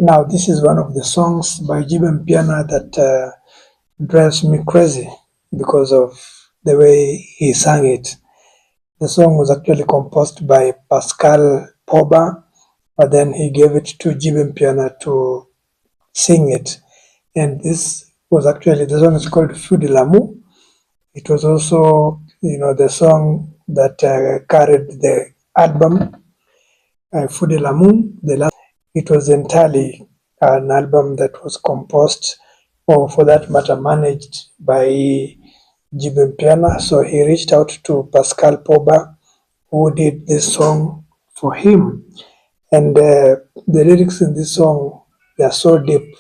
Now, this is one of the songs by Mpiana that drives me crazy because of the way he sang it. The song was actually composed by Pascal Poba, but then he gave it to Mpiana to sing it. And this was actually, the song is called Feux de l'amour. It was also, the song that carried the album Feux de l'amour. It was entirely an album that was composed, or for that matter, managed by Mpiana. So he reached out to Pascal Poba, who did this song for him. And the lyrics in this song, they are so deep.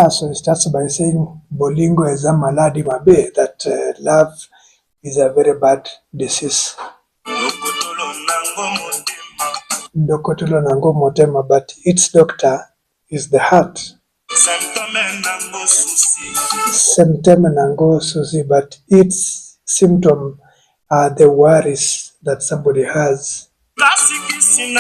So it starts by saying, Bolingo eza maladi mabe, that love is a very bad disease. Dokotolo nango motema, but its doctor is the heart. Symptom nango susi, but its symptom are the worries that somebody has. Kasikisi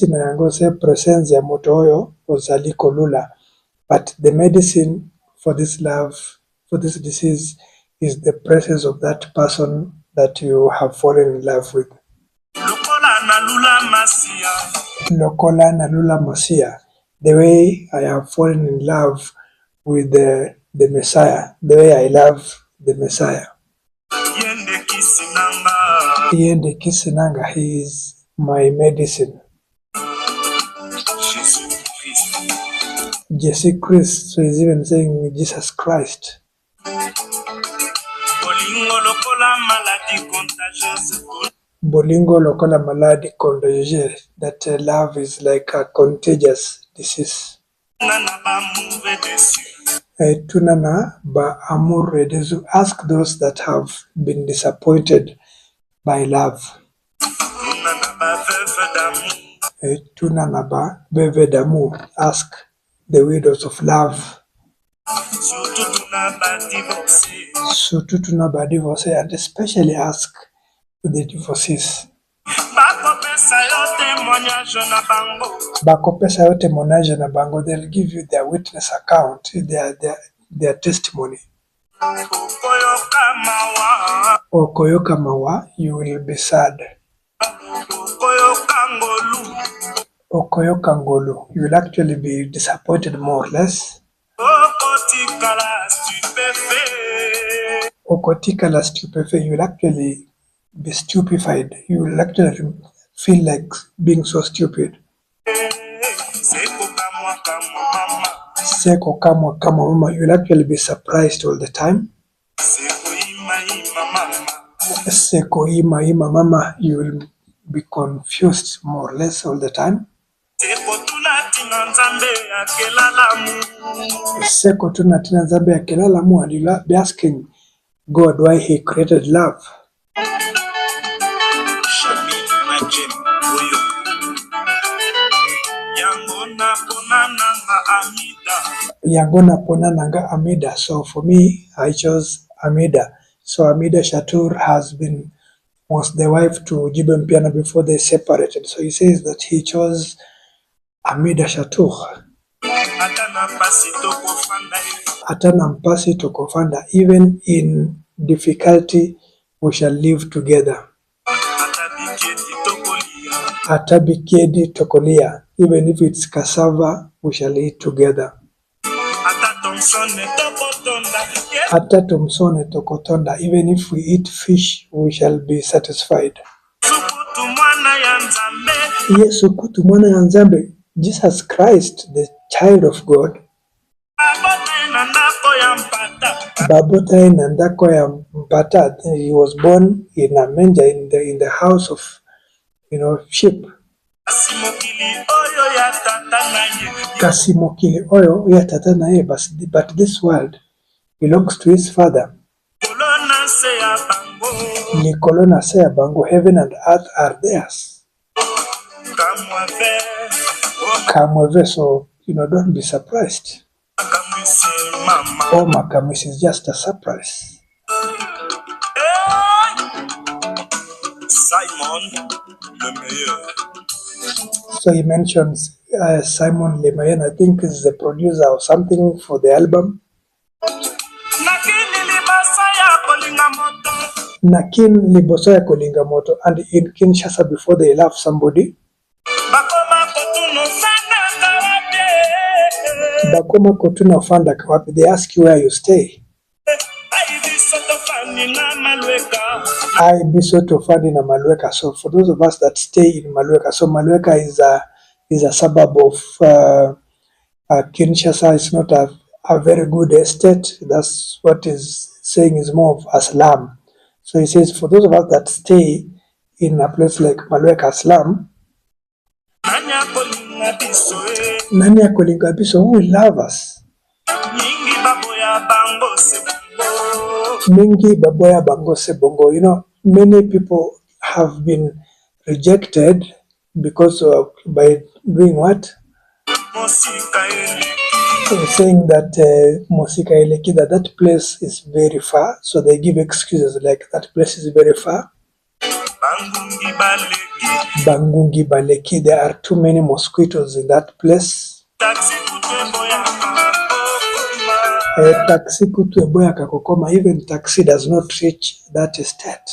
na yango se presence ya moto oyo ozali kolula. But the medicine for this love, for this disease, is the presence of that person that you have fallen in love with. Lokola na lula masia. The way I have fallen in love with the Messiah, the way I love the Messiah. Yende kisinanga, he is my medicine. Jesus Christ, so he's even saying Jesus Christ. Bolingo lokola maladi contagieuse, that love is like a contagious disease. Tunana ba amour redezu, ask those that have been disappointed by love. Tunana ba veuve d'amour, ask the widows of love. Surtout tuna ba divorcé, and especially ask the divorcees. Bakopesa yo témoignage na bango, they'll give you their witness account, their testimony. Okoyoka mawa, you will be sad. Okoyoka ngolu, you will actually be disappointed more or less. Okotika la stupefait, you will actually be stupefied. You will actually feel like being so stupid. Seko kama mama, you will actually be surprised all the time. Seko ima mama, you will be confused more or less all the time. Seko tunatina nzambe akelalamu, and you'll be asking God why he created love. Yangona ponananga Amida. So for me, I chose Amida. So Amida Shatur was the wife to Mpiana before they separated. So he says that he chose Amida Shatur. Atana mpasi tokofanda, even in difficulty we shall live together. Atabikedi tokolia, even if it's cassava, we shall eat together. Atatumsone tokotonda, even if we eat fish, we shall be satisfied. Yesu kutu mwana ya Nzambe, Jesus Christ, the child of God. Babota inandako ya mpata, he was born in a manger in the house of sheep. Kasimokili oyo ya tata naye, but this world belongs to his father. Likolo na se ya bango, heaven and earth are theirs. Kamweve, so don't be surprised. Oh, Makamis is just a surprise. Simon Le Meilleur. So he mentions Simon Le Meilleur, I think is the producer or something for the album. Nakin liboso ya kolinga moto, and in Kinshasa before they love somebody. Bakoma kotuna fanda kawapi, they ask you where you stay. I bisoto fandi na Malweka. So for those of us that stay in Malweka, so Malweka is a suburb of Kinshasa. It's not a very good estate. That's what is saying is more of a slum. So he says for those of us that stay in a place like Malweka slum, Nani akolinga biso, who will love us? Mingi baboya bango se bongo. Many people have been rejected because of by doing what? Saying that Mosika Eleki, that place is very far, so they give excuses like that place is very far. Bangungi Baleki, there are too many mosquitoes in that place. Taxi kutu eboya kakokoma, even taxi does not reach that estate.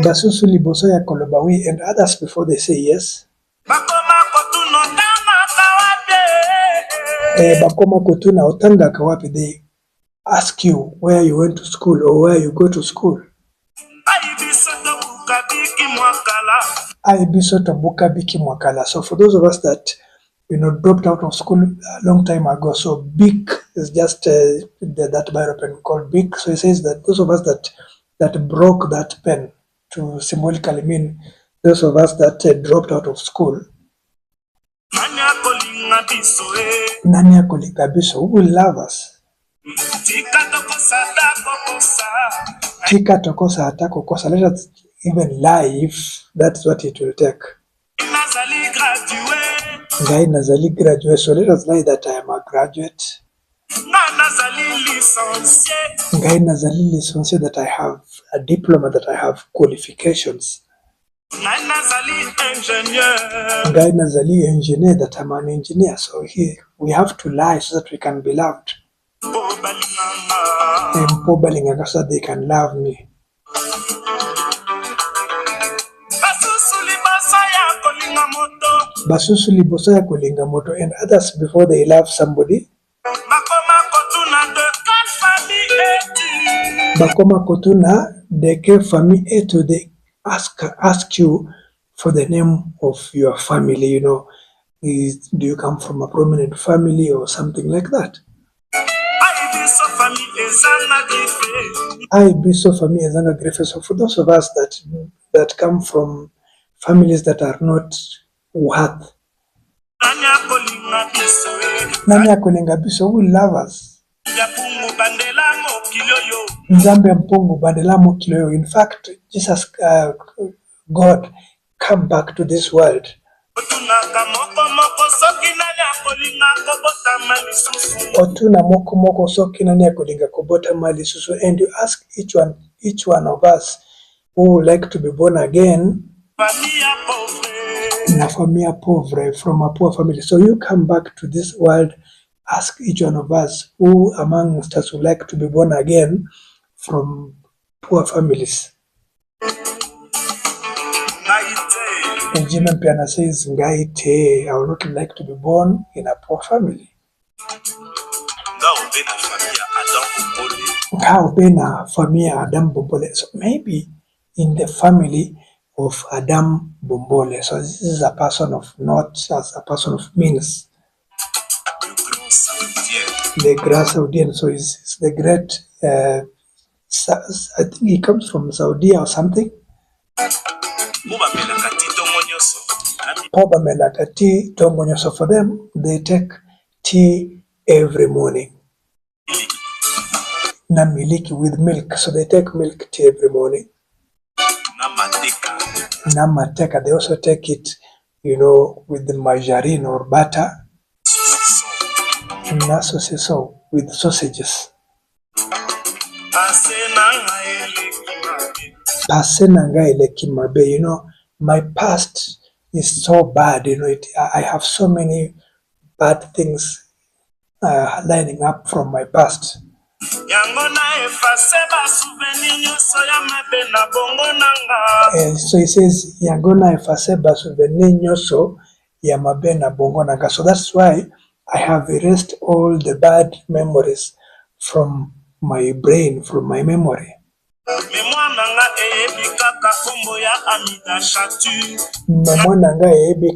Basusuli boso ya kolobawi, and others before they say yes. Bakoma kotuna otanga kawapi, they ask you where you went to school or where you go to school. Bisoto Bukabiki Mwakala. So for those of us that dropped out of school a long time ago, so BIC is just that Bible pen called BIC. So he says that those of us that broke that pen to symbolically mean those of us that dropped out of school. Nanya Kolikabiso, who will love us? Tika tokosa atako kosa. Let us even life, that's what it will take. Ngai nazali graduate, so let us lie that I am a graduate. Ngai nazali licencié, that I have a diploma, that I have qualifications. Ngai nazali engineer, that I'm an engineer. So here we have to lie so that we can be loved. So that they can love me. Basusuli boso ya kolinga moto, and others before they love somebody. Bakoma kotuna deke famille eto, they ask you for the name of your family. Do you come from a prominent family or something like that? I be so family ezanga grife. So for those of us that come from families that are not worth, Nani akolinga biso, who will love us? Nzambe mpungu bandela mokiloyo. In fact, Jesus, God, come back to this world. Otuna moko moko soki nani akolinga kobota mali susu. And you ask each one of us who would like to be born again. Na famille pauvre, from a poor family. So you come back to this world, ask each one of us who amongst us would like to be born again from poor families. And Mpiana says, Ngaite, I would not like to be born in a poor family. So maybe in the family of Adam Bombole. So this is a person of not as a person of means. The Grand Saudian, so it's the great, I think he comes from Saudi or something. Poba melakati tongonyo. So for them, they take tea every morning. Na miliki with milk, so they take milk tea every morning. Na mateka, they also take it, with the margarine or butter. Na saucisson with sausages. Pase nanga eleki mabe, my past is so bad, I have so many bad things lining up from my past. So he says, Yangona efase ba souvenir nyoso ya mabe na bongo nanga. So that's why I have erased all the bad memories from my brain, from my memory. Memoire nanga eyebi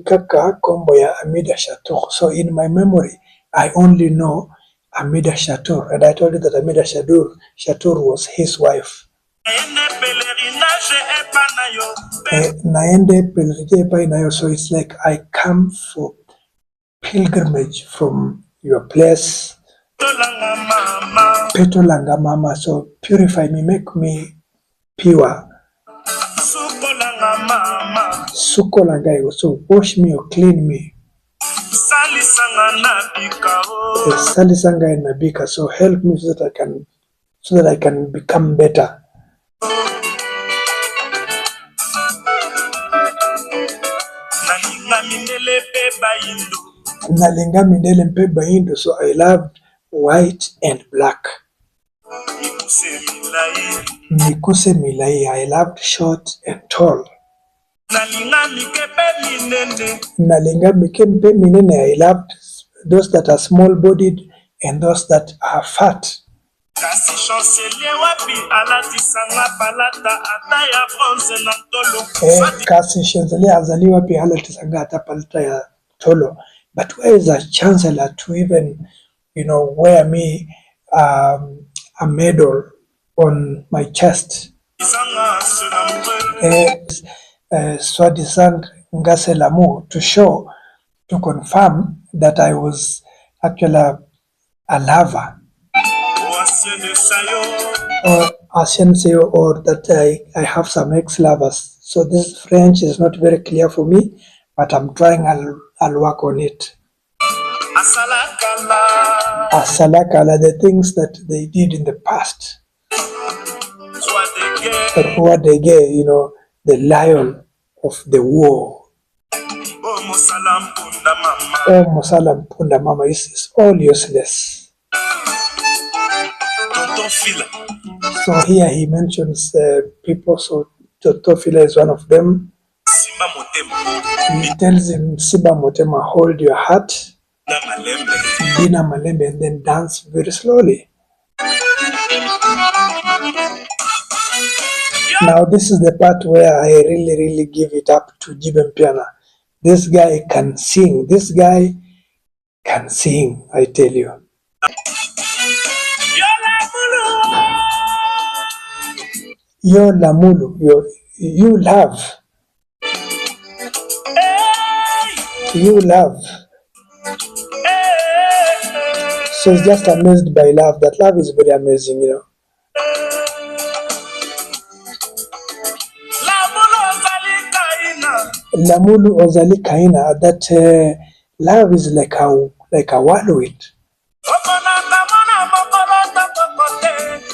kaka kombo ya Amida Chateau. So in my memory, I only know Amida Chateau, and I told you that Amida Chateau was his wife. Naende pelrije epa inayo. So it's like I come for pilgrimage from your place. Peto langa mama, so purify me, make me pure. Suko langa, so wash me or clean me. Salisanga nabika, so help me so that I can become better. Nalinga mindele mpe baindo, so I loved white and black. Mikuse milai, I loved short and tall. Nalinga mikempe minene, I loved those that are small bodied and those that are fat. Kasi Chancelier azaliwa pi halati sanga hata palata ya tolo. But where is a chancellor to even, wear me a medal on my chest? Swadisang Ngaselamu to confirm that I was actually a lover. Or Asienseyo, or that I have some ex-lovers. So this French is not very clear for me, but I'm trying, I'll work on it. Asalakala, the things that they did in the past. What they gave, the lion of the war. Oh, Musalam Punda Mama is all useless. So here he mentions people, so Totofila is one of them. He tells him, Siba Motema, hold your heart, Bina Malembe, and then dance very slowly. Now this is the part where I really give it up to Mpiana. This guy can sing. This guy can sing, I tell you. Yo Lamulu, you love. You love. So it's just amazed by love. That love is very amazing, Lamulu Ozali Kaina, that love is like a whirlwind.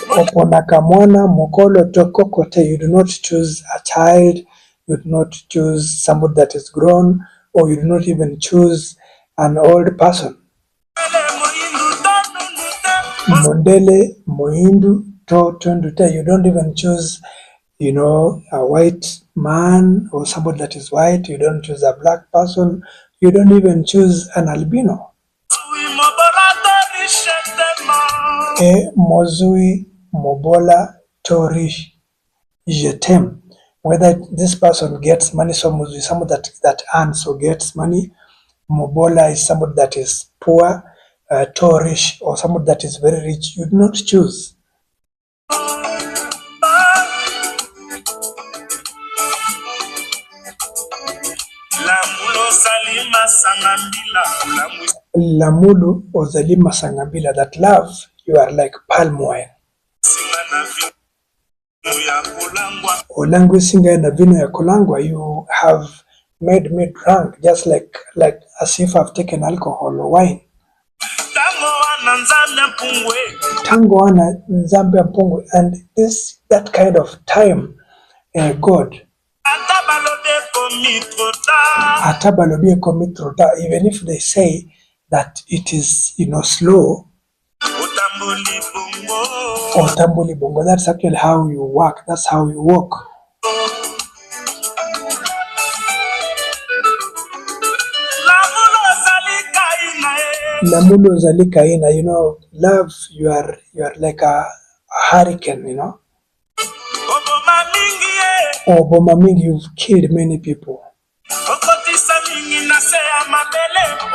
Oponakamwana mokolo tokokote. You do not choose a child, you do not choose somebody that is grown, or you do not even choose an old person. Mondele, Moindu, Tondute, you don't even choose, a white man or somebody that is white, you don't choose a black person, you don't even choose an albino. Mozui Mobola Torish Jetem. Whether this person gets money, so Mozui is somebody that earns or gets money. Mobola is somebody that is poor, Torish, or somebody that is very rich. You do not choose. Lamulu ozalima sangambila, that love, you are like palm wine. Olangwe singa na vino ya kolangwa, you have made me drunk, just like as if I've taken alcohol or wine. Tango wana nzambe mpungwe, and that kind of time, God. Atabalobie komitrota, even if they say that it is, slow. Otamboli bongo, that's actually how you work, that's how you walk. Lamulo zalika ina, love, you are like a hurricane, Oboma mingi, you've killed many people.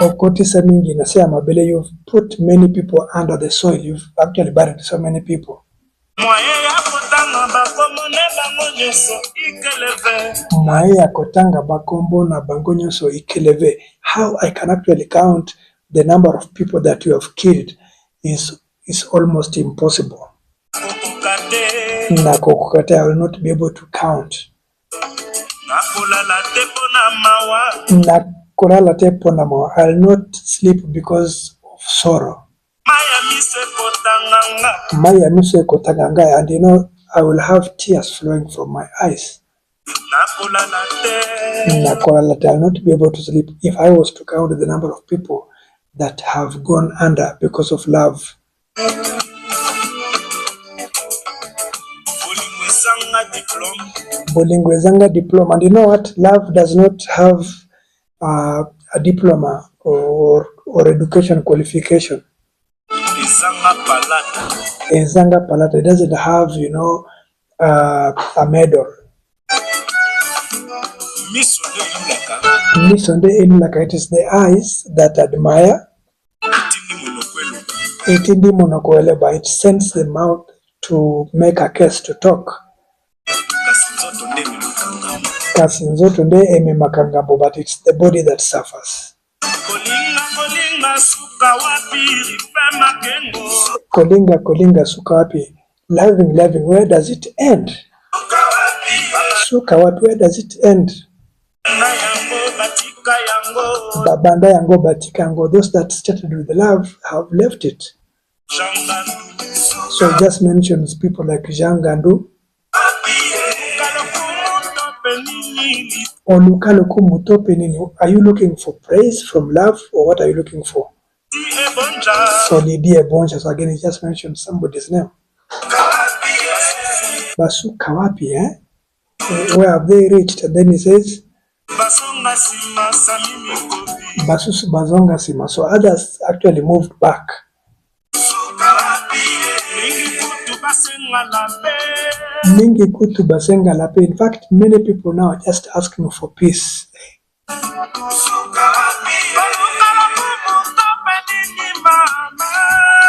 Okotisa mingi nasea mabele, you've put many people under the soil. You've actually buried so many people. Mwae ya kotanga bakombo na bango nyoso ikeleve. How I can actually count the number of people that you have killed is almost impossible. Na kokokate, I will not be able to count. Nakulala tepo na mawa, I will not sleep because of sorrow. Maya mise kotanganga, and I will have tears flowing from my eyes. Nakulala te, I will not be able to sleep if I was to count the number of people that have gone under because of love. Bolingwezanga diploma. And you know what? Love does not have a diploma or education qualification. Ezanga palata. It doesn't have, a medal. Misonde enulaka. It is the eyes that admire. Itindi monokoeleba. It sends the mouth to make a case, to talk. Kasinzoto nde eme makangambo, but it's the body that suffers. Kolinga suka wapi. Loving, where does it end? Suka wapi, where does it end? Babanda yango batika yango, those that started with love have left it. So it just mentions people like Jean Gandu. Are you looking for praise from love, or what are you looking for? So Lydia Bonja, so again he just mentioned somebody's name. Basu Kawapi, where have they reached? And then he says Basus Bazonga Sima. So others actually moved back. Mingi kutu basenga lape. In fact, many people now are just asking for peace.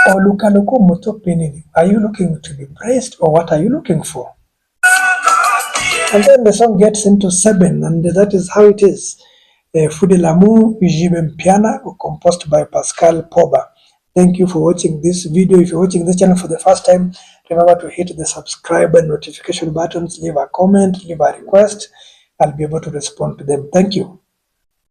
Are you looking to be praised, or what are you looking for? And then the song gets into 7, and that is how it is. Fudelamu Mpiana, composed by Pascal Poba. Thank you for watching this video. If you're watching this channel for the first time, remember to hit the subscribe and notification buttons, leave a comment, leave a request. I'll be able to respond to them. Thank you.